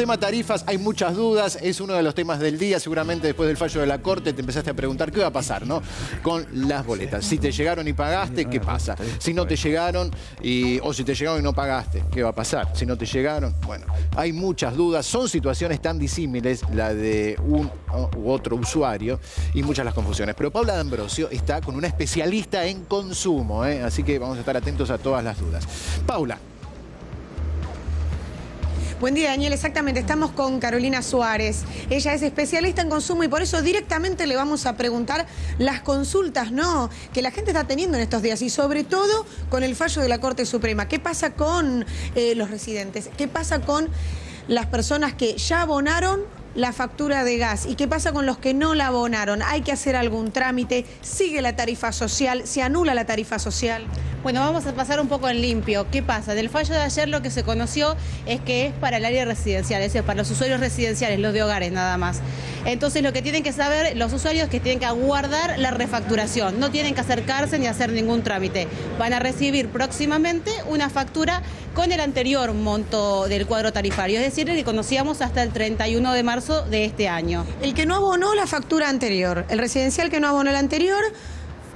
tema tarifas, hay muchas dudas, es uno de los temas del día. Seguramente después del fallo de la Corte te empezaste a preguntar qué va a pasar, ¿no? Con las boletas. Si te llegaron y pagaste, ¿qué pasa? Si no te llegaron o si te llegaron y no pagaste, ¿qué va a pasar? Si no te llegaron, bueno, hay muchas dudas. Son situaciones tan disímiles, la de un u otro usuario, y muchas las confusiones. Pero Paula D'Ambrosio está con una especialista en consumo, así que vamos a estar atentos a todas las dudas. Paula. Buen día, Daniel. Exactamente, estamos con Carolina Suárez. Ella es especialista en consumo y por eso directamente le vamos a preguntar las consultas, ¿no?, que la gente está teniendo en estos días y sobre todo con el fallo de la Corte Suprema. ¿Qué pasa con los residentes? ¿Qué pasa con las personas que ya abonaron la factura de gas? ¿Y qué pasa con los que no la abonaron? ¿Hay que hacer algún trámite? ¿Sigue la tarifa social? ¿Se anula la tarifa social? Bueno, vamos a pasar un poco en limpio. ¿Qué pasa? Del fallo de ayer lo que se conoció es que es para el área residencial, es decir, para los usuarios residenciales, los de hogares nada más. Entonces lo que tienen que saber los usuarios es que tienen que aguardar la refacturación, no tienen que acercarse ni hacer ningún trámite. Van a recibir próximamente una factura con el anterior monto del cuadro tarifario, es decir, el que conocíamos hasta el 31 de marzo de este año. El que no abonó la factura anterior, el residencial que no abonó la anterior,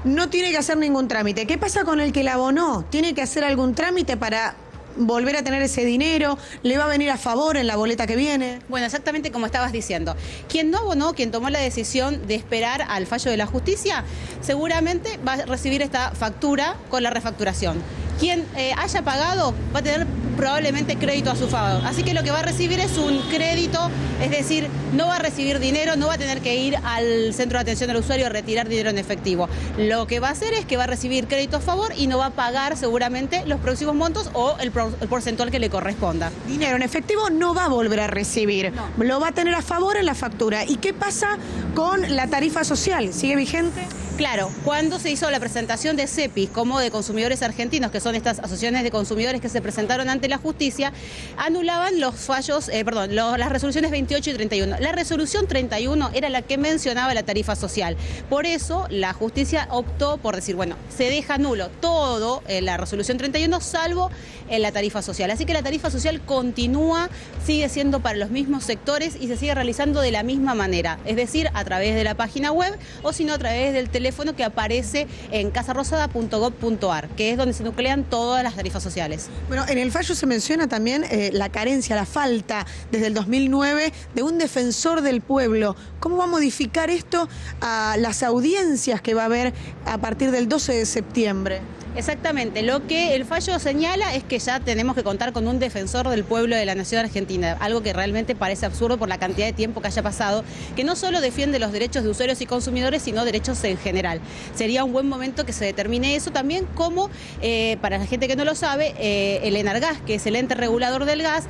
no tiene que hacer ningún trámite. ¿Qué pasa con el que la abonó? ¿Tiene que hacer algún trámite para volver a tener ese dinero? ¿Le va a venir a favor en la boleta que viene? Bueno, exactamente como estabas diciendo. Quien no abonó, quien tomó la decisión de esperar al fallo de la justicia, seguramente va a recibir esta factura con la refacturación. Quien haya pagado va a tener probablemente crédito a su favor. Así que lo que va a recibir es un crédito, es decir, no va a recibir dinero, no va a tener que ir al centro de atención al usuario a retirar dinero en efectivo. Lo que va a hacer es que va a recibir crédito a favor y no va a pagar seguramente los próximos montos o el porcentual que le corresponda. Dinero en efectivo no va a volver a recibir, no. Lo va a tener a favor en la factura. ¿Y qué pasa con la tarifa social? ¿Sigue vigente? Claro, cuando se hizo la presentación de CEPIS como de consumidores argentinos, que son estas asociaciones de consumidores que se presentaron ante la justicia, anulaban los fallos, las resoluciones 28 y 31. La resolución 31 era la que mencionaba la tarifa social. Por eso la justicia optó por decir, bueno, se deja nulo todo en la resolución 31, salvo en la tarifa social. Así que la tarifa social continúa, sigue siendo para los mismos sectores y se sigue realizando de la misma manera, es decir, a través de la página web o si no a través del teléfono que aparece en casarosada.gov.ar, que es donde se nuclean todas las tarifas sociales. Bueno, en el fallo se menciona también la carencia, la falta desde el 2009 de un defensor del pueblo. ¿Cómo va a modificar esto a las audiencias que va a haber a partir del 12 de septiembre? Exactamente, lo que el fallo señala es que ya tenemos que contar con un defensor del pueblo de la nación argentina, algo que realmente parece absurdo por la cantidad de tiempo que haya pasado, que no solo defiende los derechos de usuarios y consumidores, sino derechos en general. Sería un buen momento que se determine eso también, como para la gente que no lo sabe, el Enargas, que es el ente regulador del gas,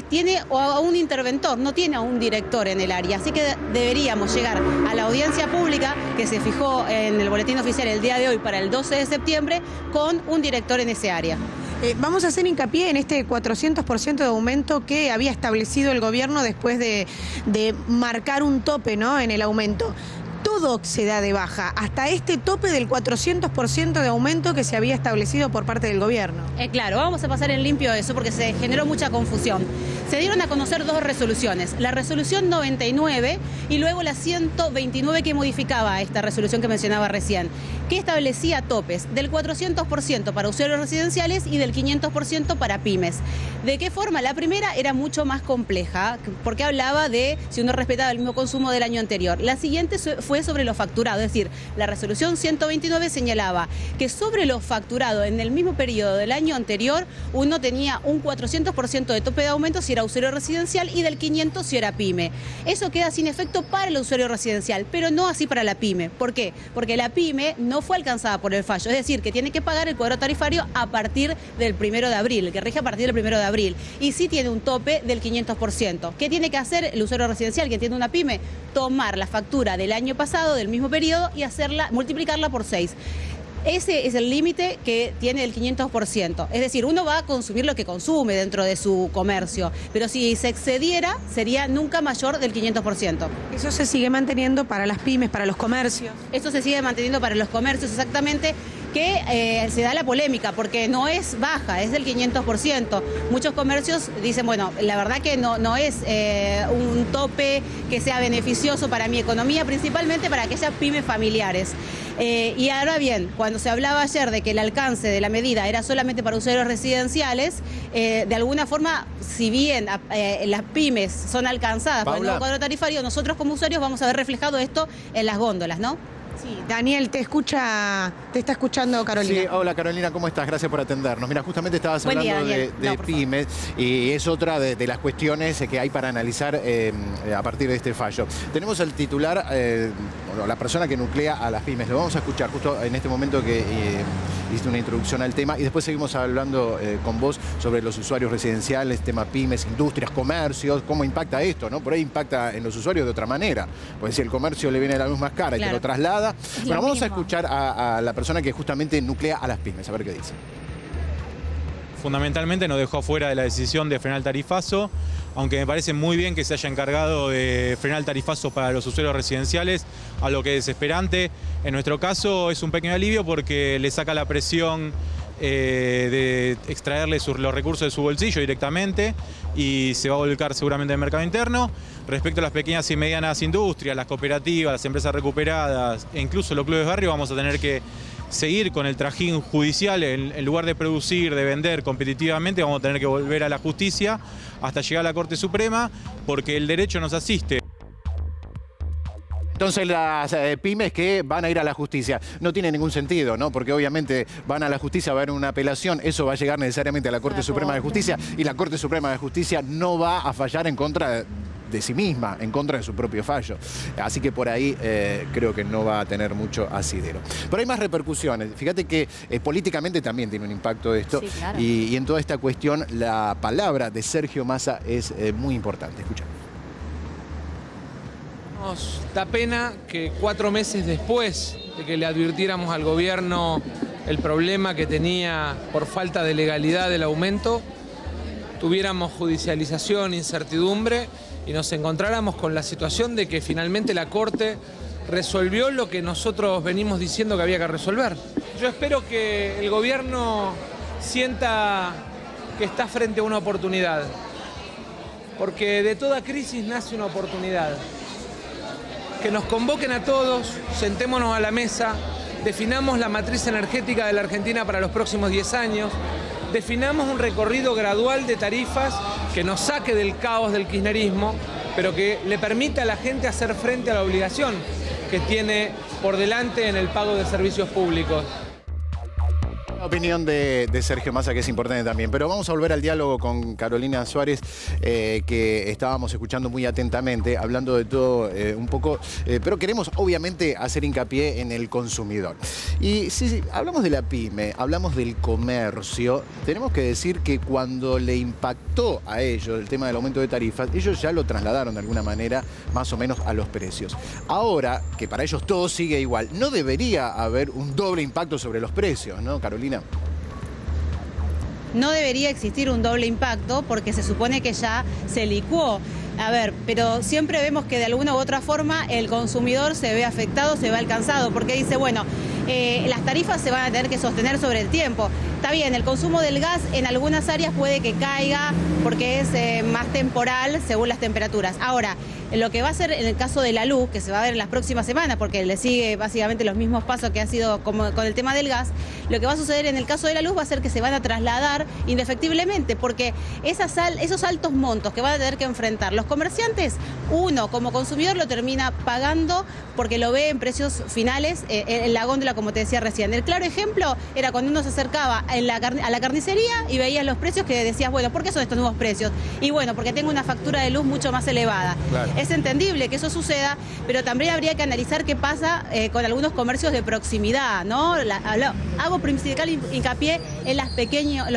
tiene a un interventor, no tiene a un director en el área, así que deberíamos llegar a la audiencia pública que se fijó en el boletín oficial el día de hoy para el 12 de septiembre con un director en ese área. Vamos a hacer hincapié en este 400% de aumento que había establecido el gobierno después de marcar un tope, ¿no?, en el aumento. Todo se da de baja, hasta este tope del 400% de aumento que se había establecido por parte del gobierno. Claro, vamos a pasar en limpio eso porque se generó mucha confusión. Se dieron a conocer dos resoluciones, la resolución 99 y luego la 129 que modificaba esta resolución que mencionaba recién, que establecía topes del 400% para usuarios residenciales y del 500% para pymes. ¿De qué forma? La primera era mucho más compleja porque hablaba de si uno respetaba el mismo consumo del año anterior. La siguiente fue sobre lo facturado, es decir, la resolución 129 señalaba que sobre lo facturado en el mismo periodo del año anterior uno tenía un 400% de tope de aumento si era usuario residencial y del 500% si era pyme. Eso queda sin efecto para el usuario residencial, pero no así para la pyme. ¿Por qué? Porque la pyme no fue alcanzada por el fallo, es decir, que tiene que pagar el cuadro tarifario a partir del 1 de abril, que rige a partir del 1 de abril, y sí tiene un tope del 500%. ¿Qué tiene que hacer el usuario residencial que tiene una pyme? Tomar la factura del año pasado, del mismo periodo, y multiplicarla por 6. Ese es el límite que tiene el 500%. Es decir, uno va a consumir lo que consume dentro de su comercio, pero si se excediera, sería nunca mayor del 500%. ¿Eso se sigue manteniendo para las pymes, para los comercios? Eso se sigue manteniendo para los comercios, exactamente. que se da la polémica, porque no es baja, es del 500%. Muchos comercios dicen, bueno, la verdad que no es un tope que sea beneficioso para mi economía, principalmente para aquellas pymes familiares. Y ahora bien, cuando se hablaba ayer de que el alcance de la medida era solamente para usuarios residenciales, de alguna forma, si bien las pymes son alcanzadas por el nuevo cuadro tarifario, nosotros como usuarios vamos a ver reflejado esto en las góndolas, ¿no? Sí, Daniel, te está escuchando Carolina. Sí, hola Carolina, ¿cómo estás? Gracias por atendernos. Mira, justamente estabas Buen día, hablando Daniel. de pymes y es otra de las cuestiones que hay para analizar a partir de este fallo. Tenemos al titular, la persona que nuclea a las pymes. Lo vamos a escuchar justo en este momento que hiciste una introducción al tema y después seguimos hablando con vos sobre los usuarios residenciales, tema pymes, industrias, comercios, cómo impacta esto, ¿no? Por ahí impacta en los usuarios de otra manera. Porque si el comercio le viene la luz más cara y te lo traslada. Bueno, vamos a escuchar a la persona que justamente nuclea a las pymes, a ver qué dice. Fundamentalmente nos dejó fuera de la decisión de frenar el tarifazo, aunque me parece muy bien que se haya encargado de frenar el tarifazo para los usuarios residenciales, a lo que es desesperante. En nuestro caso es un pequeño alivio porque le saca la presión de extraerle los recursos de su bolsillo directamente y se va a volcar seguramente en el mercado interno. Respecto a las pequeñas y medianas industrias, las cooperativas, las empresas recuperadas e incluso los clubes de barrio, vamos a tener que seguir con el trajín judicial. En lugar de producir, de vender competitivamente, vamos a tener que volver a la justicia hasta llegar a la Corte Suprema, porque el derecho nos asiste. Entonces las pymes que van a ir a la justicia no tiene ningún sentido, ¿no? Porque obviamente van a la justicia, va a haber una apelación, eso va a llegar necesariamente a la Corte Suprema de Justicia y la Corte Suprema de Justicia no va a fallar en contra de sí misma, en contra de su propio fallo. Así que por ahí creo que no va a tener mucho asidero. Pero hay más repercusiones. Fíjate que políticamente también tiene un impacto esto. Sí, claro. Y en toda esta cuestión la palabra de Sergio Massa es muy importante. Escucha. Nos da pena que 4 meses después de que le advirtiéramos al gobierno el problema que tenía por falta de legalidad del aumento, tuviéramos judicialización, incertidumbre y nos encontráramos con la situación de que finalmente la Corte resolvió lo que nosotros venimos diciendo que había que resolver. Yo espero que el gobierno sienta que está frente a una oportunidad, porque de toda crisis nace una oportunidad. Que nos convoquen a todos, sentémonos a la mesa, definamos la matriz energética de la Argentina para los próximos 10 años, definamos un recorrido gradual de tarifas que nos saque del caos del kirchnerismo, pero que le permita a la gente hacer frente a la obligación que tiene por delante en el pago de servicios públicos. La opinión de Sergio Massa, que es importante también. Pero vamos a volver al diálogo con Carolina Suárez, que estábamos escuchando muy atentamente, hablando de todo un poco, pero queremos obviamente hacer hincapié en el consumidor. Y si hablamos de la pyme, hablamos del comercio, tenemos que decir que cuando le impactó a ellos el tema del aumento de tarifas, ellos ya lo trasladaron de alguna manera más o menos a los precios. Ahora, que para ellos todo sigue igual, no debería haber un doble impacto sobre los precios, ¿no, Carolina? No debería existir un doble impacto porque se supone que ya se licuó. A ver, pero siempre vemos que de alguna u otra forma el consumidor se ve afectado, se ve alcanzado, porque dice, bueno, las tarifas se van a tener que sostener sobre el tiempo. Está bien, el consumo del gas en algunas áreas puede que caiga porque es más temporal según las temperaturas. Ahora, lo que va a ser en el caso de la luz, que se va a ver en las próximas semanas, porque le sigue básicamente los mismos pasos que ha sido como con el tema del gas, lo que va a suceder en el caso de la luz va a ser que se van a trasladar indefectiblemente, porque esos altos montos que van a tener que enfrentar los comerciantes, uno como consumidor lo termina pagando porque lo ve en precios finales en la góndola, como te decía recién. El claro ejemplo era cuando uno se acercaba a la carnicería y veías los precios que decías, bueno, ¿por qué son estos nuevos precios? Y bueno, porque tengo una factura de luz mucho más elevada. Claro. Es entendible que eso suceda, pero también habría que analizar qué pasa con algunos comercios de proximidad, ¿no? Hago principal hincapié en los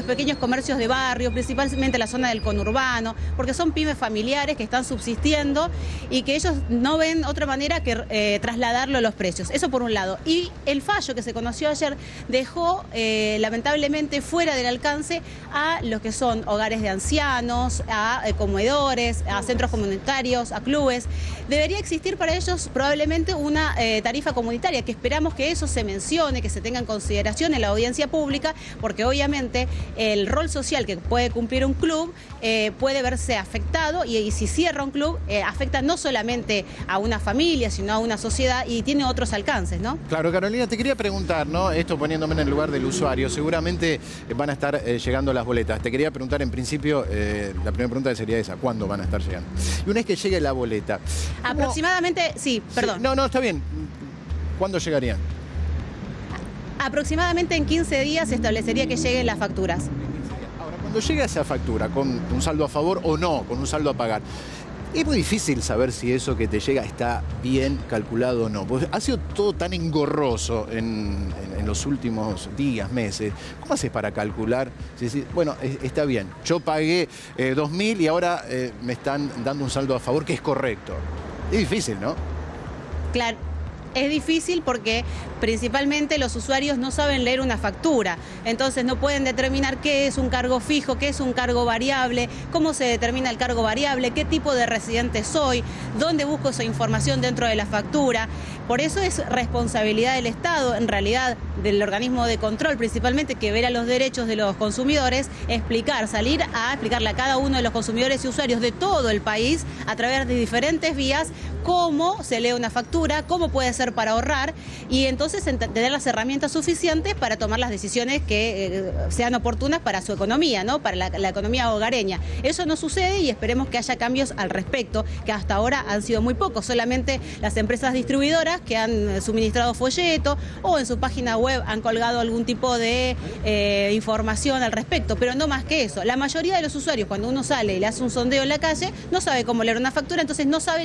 pequeños comercios de barrio, principalmente en la zona del conurbano, porque son pymes familiares que están subsistiendo y que ellos no ven otra manera que trasladarlo a los precios. Eso por un lado. Y el fallo que se conoció ayer dejó lamentablemente fuera del alcance a los que son hogares de ancianos, a comedores, a centros comunitarios, a clubes. Debería existir para ellos probablemente una tarifa comunitaria, que esperamos que eso se mencione, que se tenga en consideración en la audiencia pública, porque obviamente el rol social que puede cumplir un club puede verse afectado y si cierra un club afecta no solamente a una familia, sino a una sociedad y tiene otros alcances, ¿no? Claro, Carolina, te quería preguntar, ¿no? Esto poniéndome en el lugar del usuario, seguramente van a estar llegando las boletas. Te quería preguntar en principio, la primera pregunta sería esa, ¿cuándo van a estar llegando? Y una vez que llegue la boleta, aproximadamente, sí, perdón. Sí, no, está bien. ¿Cuándo llegarían? Aproximadamente en 15 días se establecería que lleguen las facturas. Ahora, cuando llega esa factura, con un saldo a favor o no, con un saldo a pagar, es muy difícil saber si eso que te llega está bien calculado o no. Porque ha sido todo tan engorroso en los últimos días, meses. ¿Cómo haces para calcular? Si decís, bueno, está bien, yo pagué 2.000 y ahora me están dando un saldo a favor que es correcto. Es difícil, ¿no? Claro. Es difícil porque principalmente los usuarios no saben leer una factura, entonces no pueden determinar qué es un cargo fijo, qué es un cargo variable, cómo se determina el cargo variable, qué tipo de residente soy, dónde busco esa información dentro de la factura. Por eso es responsabilidad del Estado, en realidad del organismo de control principalmente, que vela los derechos de los consumidores, salir a explicarle a cada uno de los consumidores y usuarios de todo el país a través de diferentes vías cómo se lee una factura, cómo puede ser para ahorrar y entonces tener las herramientas suficientes para tomar las decisiones que sean oportunas para su economía, ¿no? Para la economía hogareña. Eso no sucede y esperemos que haya cambios al respecto, que hasta ahora han sido muy pocos. Solamente las empresas distribuidoras que han suministrado folletos o en su página web han colgado algún tipo de información al respecto, pero no más que eso. La mayoría de los usuarios, cuando uno sale y le hace un sondeo en la calle, no sabe cómo leer una factura, entonces no sabe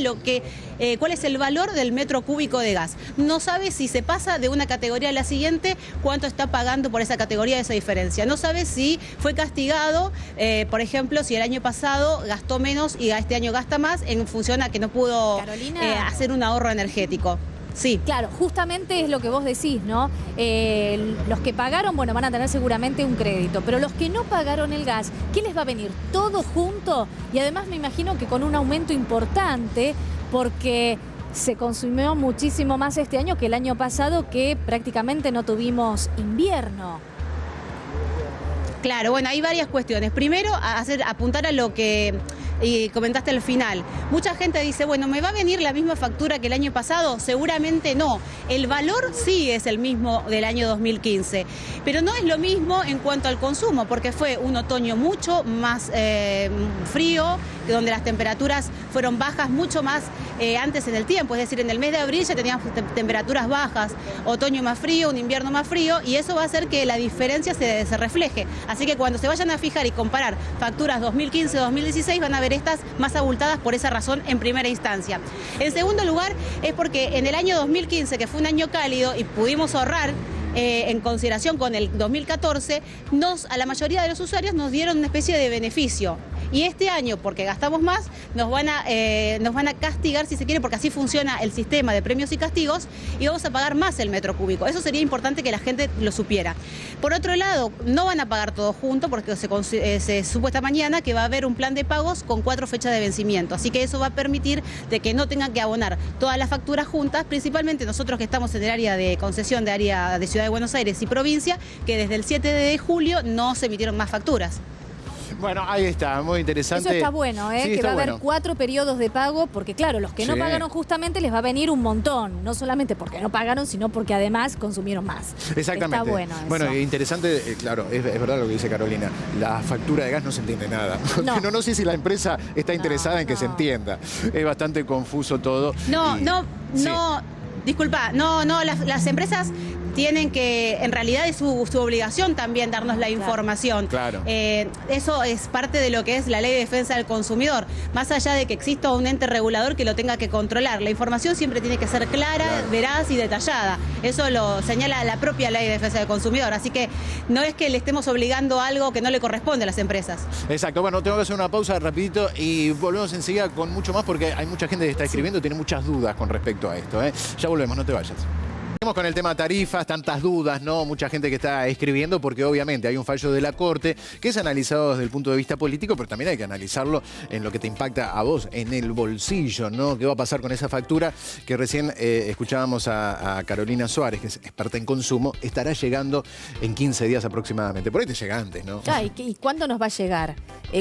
cuál es el valor del metro cúbico de gas. No sabe si se pasa de una categoría a la siguiente, cuánto está pagando por esa categoría de esa diferencia. No sabe si fue castigado, por ejemplo, si el año pasado gastó menos y este año gasta más en función a que no pudo hacer un ahorro energético. Sí. Claro, justamente es lo que vos decís, ¿no? Los que pagaron, bueno, van a tener seguramente un crédito, pero los que no pagaron el gas, ¿qué les va a venir? ¿Todo junto? Y además me imagino que con un aumento importante, porque se consumió muchísimo más este año que el año pasado, que prácticamente no tuvimos invierno. Claro, bueno, hay varias cuestiones. Primero, apuntar a lo que comentaste al final. Mucha gente dice, bueno, ¿me va a venir la misma factura que el año pasado? Seguramente no. El valor sí es el mismo del año 2015, pero no es lo mismo en cuanto al consumo, porque fue un otoño mucho más frío, donde las temperaturas fueron bajas mucho más antes en el tiempo, es decir, en el mes de abril ya teníamos temperaturas bajas, otoño más frío, un invierno más frío, y eso va a hacer que la diferencia se refleje. Así que cuando se vayan a fijar y comparar facturas 2015-2016 van a ver estas más abultadas por esa razón en primera instancia. En segundo lugar, es porque en el año 2015, que fue un año cálido y pudimos ahorrar, en consideración con el 2014, a la mayoría de los usuarios nos dieron una especie de beneficio. Y este año, porque gastamos más, nos van a castigar, si se quiere, porque así funciona el sistema de premios y castigos, y vamos a pagar más el metro cúbico. Eso sería importante que la gente lo supiera. Por otro lado, no van a pagar todo junto, porque se supo esta mañana que va a haber un plan de pagos con 4 fechas de vencimiento. Así que eso va a permitir de que no tengan que abonar todas las facturas juntas, principalmente nosotros que estamos en el área de concesión de área de Ciudad de Buenos Aires y provincia, que desde el 7 de julio no se emitieron más facturas. Bueno, ahí está, muy interesante. Eso está bueno, ¿eh? Sí, que va a haber 4 periodos de pago, porque claro, los que no pagaron justamente les va a venir un montón. No solamente porque no pagaron, sino porque además consumieron más. Exactamente. Está bueno eso. Bueno, interesante, claro, es verdad lo que dice Carolina. La factura de gas no se entiende nada. No sé si la empresa está interesada en que se entienda. Es bastante confuso todo. Disculpa, las empresas tienen que, en realidad es su obligación también darnos la información. Claro. Eso es parte de lo que es la Ley de Defensa del Consumidor, más allá de que exista un ente regulador que lo tenga que controlar. La información siempre tiene que ser clara, veraz y detallada. Eso lo señala la propia Ley de Defensa del Consumidor, así que no es que le estemos obligando a algo que no le corresponde a las empresas. Exacto, bueno, tengo que hacer una pausa rapidito y volvemos enseguida con mucho más porque hay mucha gente que está escribiendo y tiene muchas dudas con respecto a esto. Ya volvemos, no te vayas. Seguimos con el tema tarifas, tantas dudas, ¿no? Mucha gente que está escribiendo porque obviamente hay un fallo de la Corte que es analizado desde el punto de vista político, pero también hay que analizarlo en lo que te impacta a vos, en el bolsillo, ¿no? ¿Qué va a pasar con esa factura que recién escuchábamos a Carolina Suárez, que es experta en consumo? Estará llegando en 15 días aproximadamente. Por ahí te llega antes, ¿no? ¿Y cuándo nos va a llegar?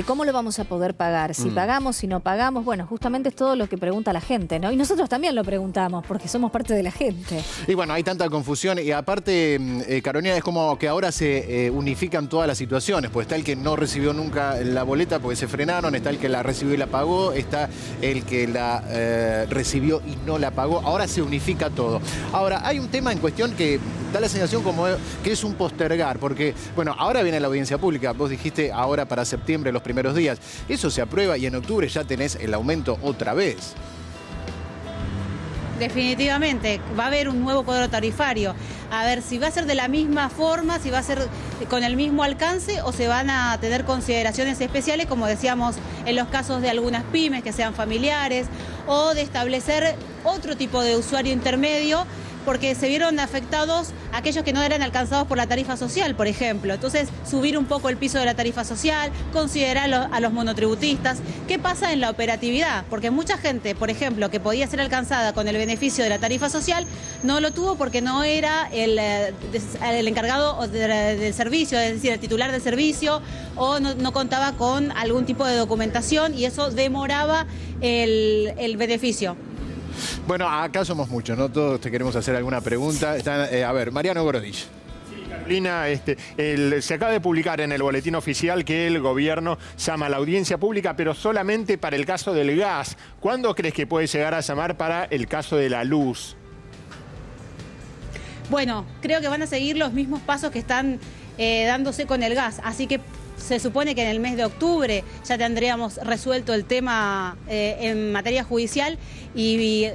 ¿Cómo lo vamos a poder pagar? Si pagamos, si no pagamos. Bueno, justamente es todo lo que pregunta la gente, ¿no? Y nosotros también lo preguntamos porque somos parte de la gente. Y bueno, hay tanta confusión y aparte, Carolina, es como que ahora se unifican todas las situaciones, pues está el que no recibió nunca la boleta porque se frenaron, está el que la recibió y la pagó, está el que la recibió y no la pagó, ahora se unifica todo. Ahora, hay un tema en cuestión que da la sensación como que es un postergar, porque, bueno, ahora viene la audiencia pública, vos dijiste ahora para septiembre, los primeros días, eso se aprueba y en octubre ya tenés el aumento otra vez. Definitivamente, va a haber un nuevo cuadro tarifario. A ver si va a ser de la misma forma, si va a ser con el mismo alcance o se van a tener consideraciones especiales, como decíamos, en los casos de algunas pymes que sean familiares, o de establecer otro tipo de usuario intermedio, porque se vieron afectados aquellos que no eran alcanzados por la tarifa social, por ejemplo. Entonces, subir un poco el piso de la tarifa social, considerar a los monotributistas. ¿Qué pasa en la operatividad? Porque mucha gente, por ejemplo, que podía ser alcanzada con el beneficio de la tarifa social, no lo tuvo porque no era el encargado del servicio, es decir, el titular del servicio, o no contaba con algún tipo de documentación y eso demoraba el beneficio. Bueno, acá somos muchos, ¿no? Todos te queremos hacer alguna pregunta. A ver, Mariano Gorodich. Carolina, se acaba de publicar en el boletín oficial que el gobierno llama a la audiencia pública, pero solamente para el caso del gas. ¿Cuándo crees que puede llegar a llamar para el caso de la luz? Bueno, creo que van a seguir los mismos pasos que están dándose con el gas, así que se supone que en el mes de octubre ya tendríamos resuelto el tema en materia judicial y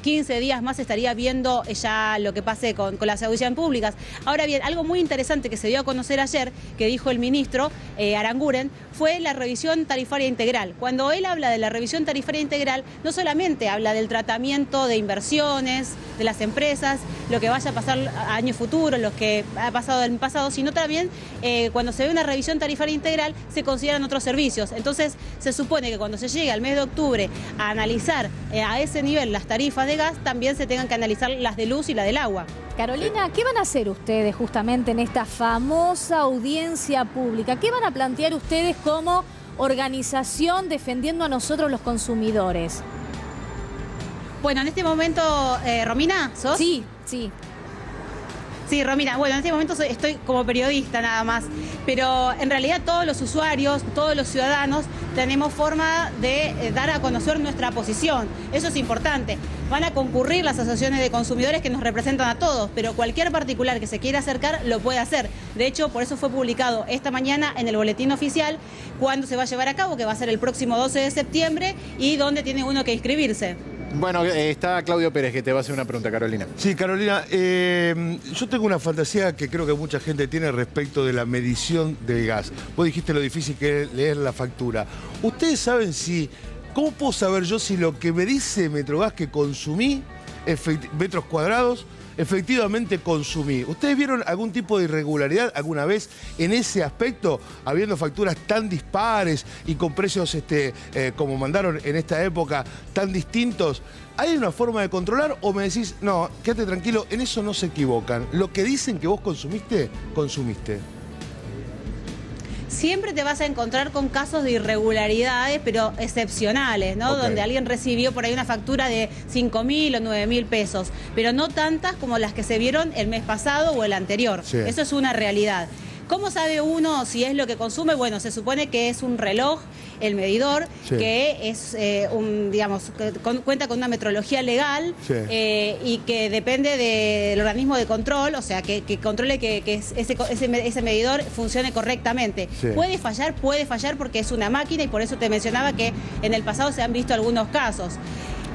15 días más estaría viendo ya lo que pase con las audiencias públicas. Ahora bien, algo muy interesante que se dio a conocer ayer, que dijo el ministro Aranguren, fue la revisión tarifaria integral. Cuando él habla de la revisión tarifaria integral, no solamente habla del tratamiento de inversiones, de las empresas, lo que vaya a pasar a años futuros, lo que ha pasado en el pasado, sino también cuando se ve una revisión tarifaria integral se consideran otros servicios. Entonces se supone que cuando se llegue al mes de octubre a analizar a ese nivel las tarifas de gas, también se tengan que analizar las de luz y la del agua. Carolina, ¿qué van a hacer ustedes justamente en esta famosa audiencia pública? ¿Qué van a plantear ustedes como organización defendiendo a nosotros los consumidores? Bueno, en este momento, Romina, ¿sos? Sí. Sí, Romina, bueno, en este momento estoy como periodista nada más, pero en realidad todos los usuarios, todos los ciudadanos tenemos forma de dar a conocer nuestra posición. Eso es importante. Van a concurrir las asociaciones de consumidores que nos representan a todos, pero cualquier particular que se quiera acercar lo puede hacer. De hecho, por eso fue publicado esta mañana en el boletín oficial cuándo se va a llevar a cabo, que va a ser el próximo 12 de septiembre y dónde tiene uno que inscribirse. Bueno, está Claudio Pérez que te va a hacer una pregunta, Carolina. Sí, Carolina, yo tengo una fantasía que creo que mucha gente tiene respecto de la medición del gas. Vos dijiste lo difícil que es leer la factura. ¿Ustedes saben cómo puedo saber yo si lo que me dice Metrogas que consumí, metros cuadrados, efectivamente consumí? ¿Ustedes vieron algún tipo de irregularidad alguna vez en ese aspecto, habiendo facturas tan dispares y con precios, como mandaron en esta época, tan distintos? ¿Hay una forma de controlar o me decís, no, quédate tranquilo, en eso no se equivocan? Lo que dicen que vos consumiste, consumiste. Siempre te vas a encontrar con casos de irregularidades, pero excepcionales, ¿no? Okay. Donde alguien recibió por ahí una factura de 5.000 o 9.000 pesos, pero no tantas como las que se vieron el mes pasado o el anterior. Sí. Eso es una realidad. ¿Cómo sabe uno si es lo que consume? Bueno, se supone que es un reloj el medidor, Sí. que es cuenta con una metrología legal Sí. y que depende del organismo de control, o sea, que controle que ese medidor funcione correctamente. Sí. Puede fallar porque es una máquina y por eso te mencionaba que en el pasado se han visto algunos casos.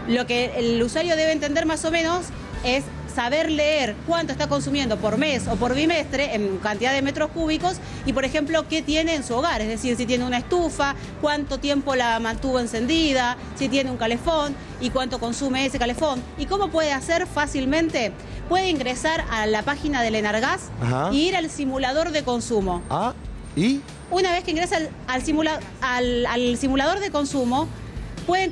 Lo que el usuario debe entender más o menos es saber leer cuánto está consumiendo por mes o por bimestre en cantidad de metros cúbicos y, por ejemplo, qué tiene en su hogar. Es decir, si tiene una estufa, cuánto tiempo la mantuvo encendida, si tiene un calefón y cuánto consume ese calefón. ¿Y cómo puede hacer fácilmente? Puede ingresar a la página del Enargás Ajá. y ir al simulador de consumo. Ah, ¿y? Una vez que ingresa al simulador de consumo, puede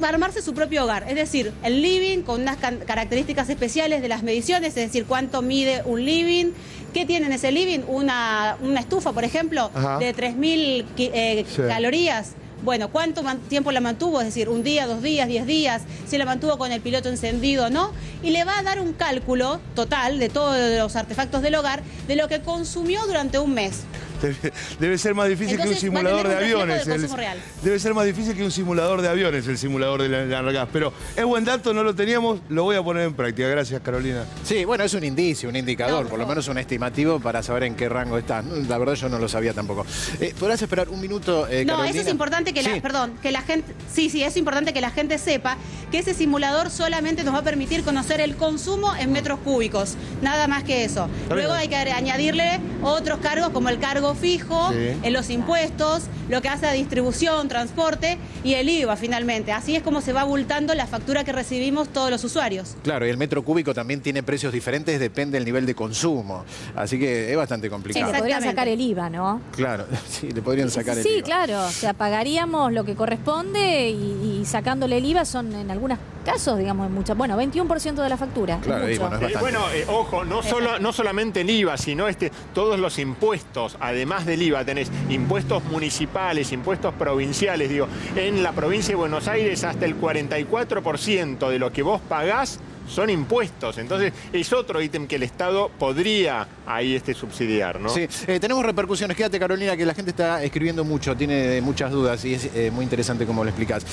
armarse su propio hogar, es decir, el living con unas características especiales de las mediciones, es decir, cuánto mide un living, qué tiene en ese living, una estufa, por ejemplo, Ajá. de 3.000 Sí. calorías. Bueno, ¿cuánto tiempo la mantuvo? Es decir, un día, 2 días, 10 días, si la mantuvo con el piloto encendido o no. Y le va a dar un cálculo total de todos los artefactos del hogar de lo que consumió durante un mes. Debe ser más difícil Entonces, que un simulador va a de tener un reflejo aviones. del consumo real. Debe ser más difícil que un simulador de aviones, el simulador de Enargás. Pero es buen dato, no lo teníamos, lo voy a poner en práctica. Gracias, Carolina. Sí, bueno, es un indicio, un indicador, No, por lo menos un estimativo para saber en qué rango está. La verdad yo no lo sabía tampoco. ¿Podrás esperar un minuto, No, Carolina? eso es importante que la gente, sí, es importante que la gente sepa que ese simulador solamente nos va a permitir conocer el consumo en metros cúbicos, nada más que eso. Luego hay que añadirle otros cargos como el cargo fijo, Sí. en los impuestos, lo que hace a distribución, transporte y el IVA finalmente. Así es como se va abultando la factura que recibimos todos los usuarios. Claro, y el metro cúbico también tiene precios diferentes, depende del nivel de consumo. Así que es bastante Sí, complicado. le podrían Exactamente. sacar el IVA, ¿no? Claro, sí, le podrían sacar el Sí, IVA. claro. O sea, pagaríamos lo que corresponde y sacándole el IVA son en algunos casos, digamos, muchas. Bueno, 21% de la factura. Claro, es y mucho. bueno, es bastante. Ojo, no solamente el IVA, sino todos los impuestos. Además del IVA, tenés impuestos municipales, impuestos provinciales. Digo, en la provincia de Buenos Aires hasta el 44% de lo que vos pagás son impuestos. Entonces, es otro ítem que el Estado podría ahí subsidiar, ¿no? Sí, tenemos repercusiones. Quédate, Carolina, que la gente está escribiendo mucho, tiene muchas dudas y es muy interesante cómo lo explicás.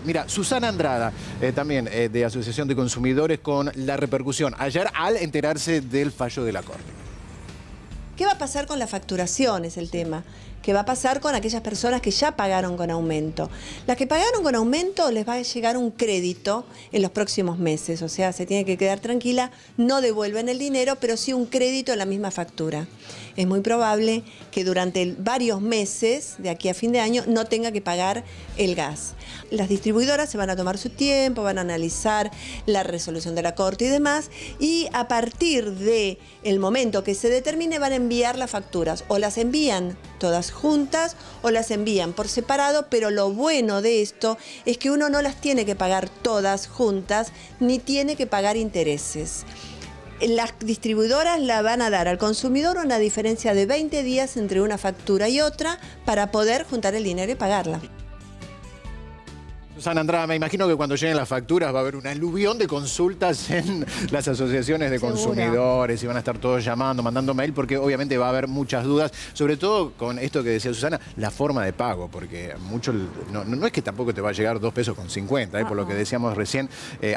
Mira, Susana Andrada, también de Asociación de Consumidores, con la repercusión ayer al enterarse del fallo de la Corte. ¿Qué va a pasar con la facturación? Es el tema. ¿Qué va a pasar con aquellas personas que ya pagaron con aumento? Las que pagaron con aumento les va a llegar un crédito en los próximos meses. O sea, se tiene que quedar tranquila, no devuelven el dinero, pero sí un crédito en la misma factura. Es muy probable que durante varios meses, de aquí a fin de año, no tenga que pagar el gas. Las distribuidoras se van a tomar su tiempo, van a analizar la resolución de la Corte y demás, y a partir del momento que se determine van a enviar las facturas. O las envían todas juntas o las envían por separado, pero lo bueno de esto es que uno no las tiene que pagar todas juntas ni tiene que pagar intereses. Las distribuidoras la van a dar al consumidor una diferencia de 20 días entre una factura y otra para poder juntar el dinero y pagarla. Susana Andrada, me imagino que cuando lleguen las facturas va a haber un aluvión de consultas en las asociaciones de Seguro. consumidores y van a estar todos llamando, mandando mail, porque obviamente va a haber muchas dudas, sobre todo con esto que decía Susana, la forma de pago, porque mucho no es que tampoco te va a llegar 2 pesos con 50, por lo que decíamos recién,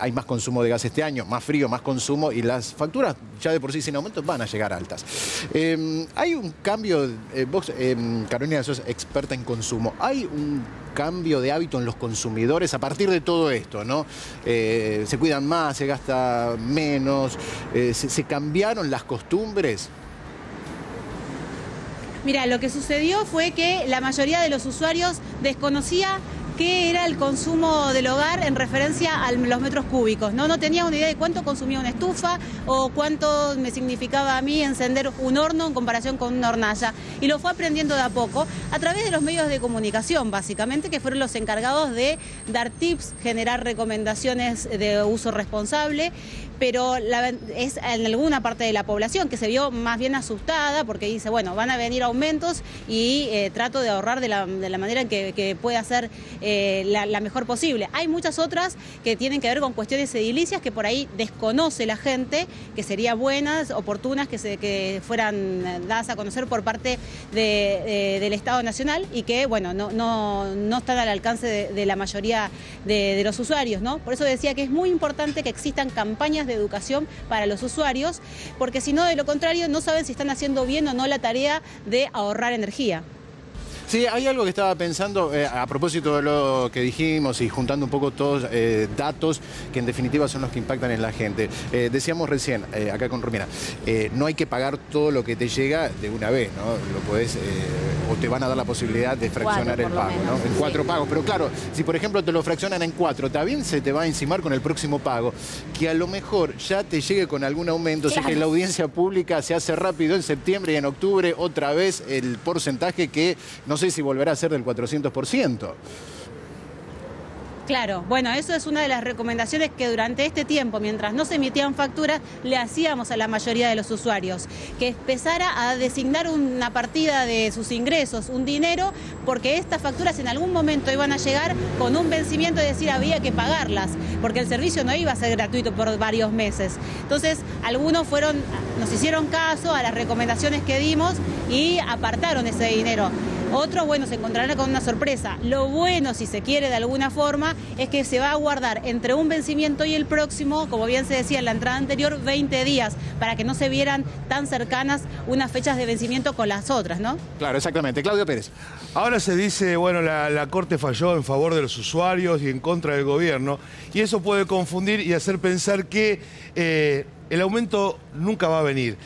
hay más consumo de gas este año, más frío, más consumo, y las facturas ya de por sí sin aumento van a llegar altas. Hay un cambio, vos, Carolina, sos experta en consumo, hay un cambio de hábito en los consumidores a partir de todo esto, ¿no? Se cuidan más, se gasta menos, se cambiaron las costumbres. Mira, lo que sucedió fue que la mayoría de los usuarios desconocía qué era el consumo del hogar en referencia a los metros cúbicos, ¿no? No tenía una idea de cuánto consumía una estufa o cuánto me significaba a mí encender un horno en comparación con una hornalla. Y lo fue aprendiendo de a poco a través de los medios de comunicación, básicamente, que fueron los encargados de dar tips, generar recomendaciones de uso responsable, pero es en alguna parte de la población que se vio más bien asustada porque dice, bueno, van a venir aumentos y trato de ahorrar de la manera en que pueda ser la mejor posible. Hay muchas otras que tienen que ver con cuestiones edilicias que por ahí desconoce la gente, que serían buenas, oportunas, que fueran dadas a conocer por parte del Estado Nacional y que, bueno, no están al alcance de la mayoría de los usuarios, ¿no? Por eso decía que es muy importante que existan campañas de educación para los usuarios, porque si no, de lo contrario, no saben si están haciendo bien o no la tarea de ahorrar energía. Sí, hay algo que estaba pensando a propósito de lo que dijimos y juntando un poco todos datos que en definitiva son los que impactan en la gente. Decíamos recién, acá con Romina, no hay que pagar todo lo que te llega de una vez, ¿no? Lo podés, o te van a dar la posibilidad de fraccionar el pago, ¿no? En 4 pagos. Pero claro, si por ejemplo te lo fraccionan en 4, también se te va a encimar con el próximo pago, que a lo mejor ya te llegue con algún aumento. Claro. O sea que la audiencia pública se hace rápido en septiembre y en octubre otra vez el porcentaje que no sé si volverá a ser del 400%. Claro, bueno, eso es una de las recomendaciones que durante este tiempo, mientras no se emitían facturas, le hacíamos a la mayoría de los usuarios, que empezara a designar una partida de sus ingresos, un dinero, porque estas facturas en algún momento iban a llegar con un vencimiento, es decir, había que pagarlas, porque el servicio no iba a ser gratuito por varios meses. Entonces, algunos nos hicieron caso a las recomendaciones que dimos y apartaron ese dinero. Otros, bueno, se encontrarán con una sorpresa. Lo bueno, si se quiere de alguna forma, es que se va a guardar entre un vencimiento y el próximo, como bien se decía en la entrada anterior, 20 días, para que no se vieran tan cercanas unas fechas de vencimiento con las otras, ¿no? Claro, exactamente. Claudio Pérez. Ahora se dice, bueno, la Corte falló en favor de los usuarios y en contra del gobierno, y eso puede confundir y hacer pensar que el aumento nunca va a venir.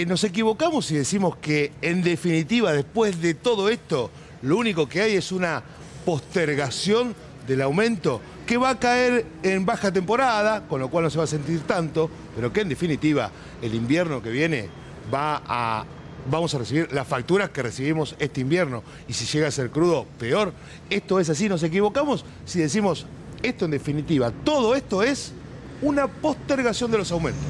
Nos equivocamos si decimos que, en definitiva, después de todo esto, lo único que hay es una postergación del aumento que va a caer en baja temporada, con lo cual no se va a sentir tanto, pero que, en definitiva, el invierno que viene vamos a recibir las facturas que recibimos este invierno. Y si llega a ser crudo, peor. Esto es así. Nos equivocamos si decimos esto, en definitiva, todo esto es una postergación de los aumentos.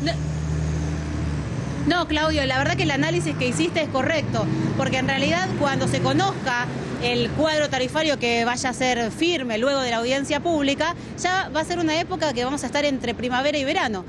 No, Claudio, la verdad que el análisis que hiciste es correcto, porque en realidad cuando se conozca el cuadro tarifario que vaya a ser firme luego de la audiencia pública, ya va a ser una época que vamos a estar entre primavera y verano,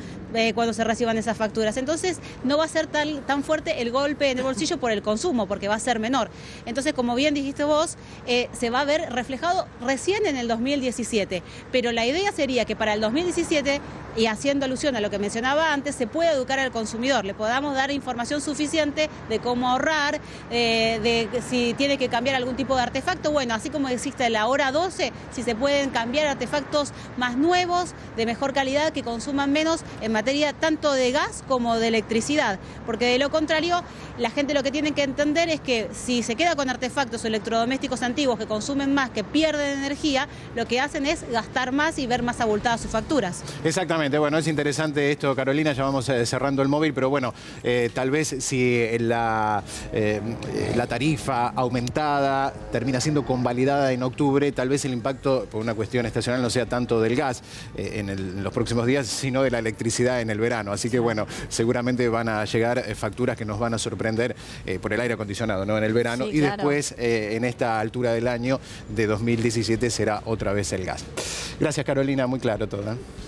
cuando se reciban esas facturas. Entonces no va a ser tan fuerte el golpe en el bolsillo por el consumo, porque va a ser menor. Entonces, como bien dijiste vos, se va a ver reflejado recién en el 2017. Pero la idea sería que para el 2017, y haciendo alusión a lo que mencionaba antes, se pueda educar al consumidor, le podamos dar información suficiente de cómo ahorrar, de si tiene que cambiar algún tipo de artefacto. Bueno, así como existe la hora 12, si se pueden cambiar artefactos más nuevos, de mejor calidad, que consuman menos en materia tanto de gas como de electricidad, porque de lo contrario, la gente lo que tiene que entender es que si se queda con artefactos o electrodomésticos antiguos que consumen más, que pierden energía, lo que hacen es gastar más y ver más abultadas sus facturas. Exactamente, bueno, es interesante esto, Carolina, ya vamos cerrando el móvil, pero bueno, tal vez si la tarifa aumentada termina siendo convalidada en octubre, tal vez el impacto por una cuestión estacional no sea tanto del gas en los próximos días, sino de la electricidad en el verano. Así que bueno, seguramente van a llegar facturas que nos van a sorprender por el aire acondicionado, ¿no? En el verano. Sí, y claro, después, en esta altura del año de 2017, será otra vez el gas. Gracias, Carolina, muy claro todo, ¿eh?